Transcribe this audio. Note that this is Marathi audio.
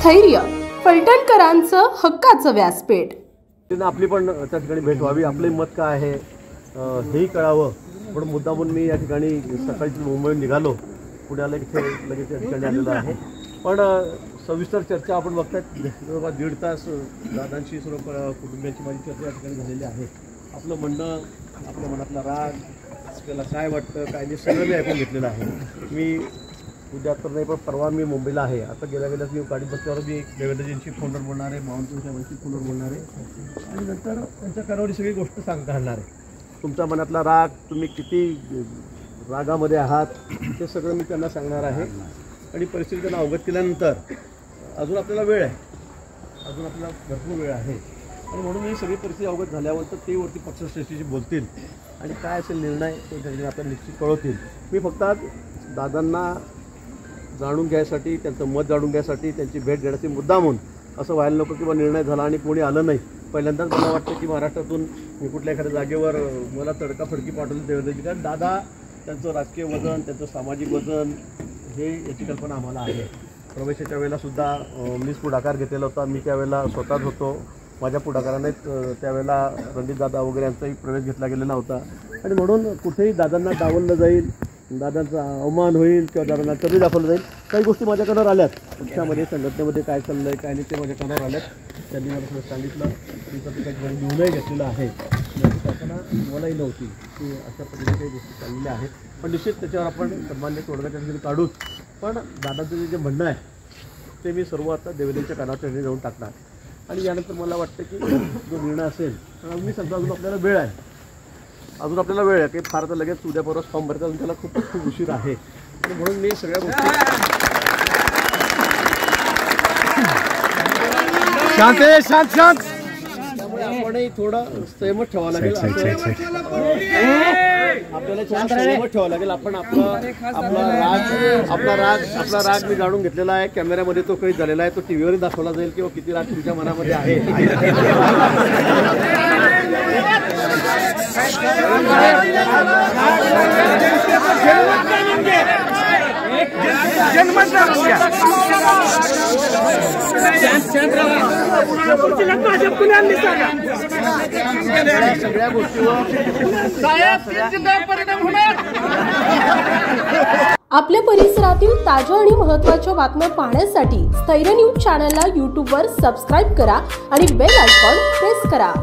स्थैर्य फलटणकरांचं हक्काचं व्यासपीठ। आपली पण त्या ठिकाणी भेट व्हावी, आपले मत काय आहे हेही कळावं पण मुद्दामून मी या ठिकाणी सकाळी मुंबईहून निघालो, पुण्याला इथे लगेच या ठिकाणी आलेलो आहे। पण सविस्तर चर्चा आपण बघताय, जवळपास 1.5 तास दादांशी सर्व कुटुंबियांची माझी चर्चा या ठिकाणी झालेली आहे। आपलं म्हणणं, आपल्या मनातला राग, आपल्याला काय वाटतं काय नाही सगळं मी ऐकून घेतलेलं आहे। मी उद्या तर नाही पण परवा मी मुंबईला आहे। आता गेल्या मी गाडीत बसल्यावर मी देवेंद्रजींशी फोनवर बोलणार आहे, बावनकुळेंशी फोनवर बोलणार आहे आणि नंतर त्यांच्या कानावरी सगळी गोष्ट सांगता येणार आहे। तुमच्या मनातला राग, तुम्ही किती रागामध्ये आहात ते सगळं मी त्यांना सांगणार आहे आणि परिस्थिती त्यांना अवगत केल्यानंतर अजून आपल्याला वेळ आहे, अजून आपल्याला भरपूर वेळ आहे आणि म्हणून ही सगळी परिस्थिती अवगत झाल्यावर तर ते वरती पक्षश्रेष्ठीशी बोलतील आणि काय असेल निर्णय ते त्यांनी आपल्याला निश्चित कळवतील। मी फक्त आज दादांना जाणून घ्यायसाठी, त्यांचं मत जाणून घ्यायसाठी, त्यांची भेट घेण्याची मुद्दामून असं व्हायला नको किंवा निर्णय झाला आणि कोणी आलं नाही। पहिल्यांदाच मला वाटतं की महाराष्ट्रातून मी कुठल्या एखाद्या जागेवर मला तडकाफडकी पाठवली देवेंद्रजी, कारण दादा त्यांचं राजकीय वजन, त्यांचं सामाजिक वजन हे याची कल्पना आम्हाला आहे। प्रवेशाच्या वेळेलासुद्धा मीच पुढाकार घेतलेला होता, मी त्यावेळेला स्वतःच होतो, माझ्या पुढाकाराने त्यावेळेला रणजितदादा वगैरे यांचाही प्रवेश घेतला गेलेला होता आणि म्हणून कुठेही दादांना डावललं जाईल, दादांचा अवमान होईल किंवा दादांना कमी दाखवलं जाईल, काही गोष्टी माझ्या कानावर आल्यात। पक्षामध्ये संघटनेमध्ये काय चाललं आहे काय नाही ते माझ्या कानावर आल्यात, त्यांनी मला थोडं सांगितलं, तुमचं काही लिहूनही घेतलेलं आहे। कल्पना मलाही नव्हती की अशा पद्धतीने काही गोष्टी चाललेल्या आहेत, पण निश्चित त्याच्यावर आपण सन्मान्य तोडगाच्या ठिकाणी काढूच। पण दादाचं जे म्हणणं आहे ते मी सर्व आता देवेंद्रच्या कानावर जाऊन टाकणार आणि यानंतर मला वाटतं की जो निर्णय असेल, मी सांगतो अजून आपल्याला वेळ आहे, अजून आपल्याला वेळ आहे की फार तर लगेच उद्या परवा फॉर्म भरता अजून त्याला खूप उशीर आहे आणि म्हणून मी सगळ्या गोष्टी शांत त्यामुळे आपणही थोडं संयम ठेवावं लागेल, आपल्याला संयम ठेवावं लागेल। आपण आपला राग मी जाणून घेतलेला आहे, कॅमेऱ्यामध्ये तो काही झालेला आहे, तो टीव्हीवर दाखवला जाईल किंवा किती राग तुमच्या मनामध्ये आहे। सगळ्या गोष्टीवर आपल्या परिसरातील ताज्या आणि महत्त्वाच्या बातम्या पाहण्यासाठी स्थैर्य न्यूज चॅनलला YouTube वर सबस्क्राईब करा आणि बेल आयकॉन प्रेस करा।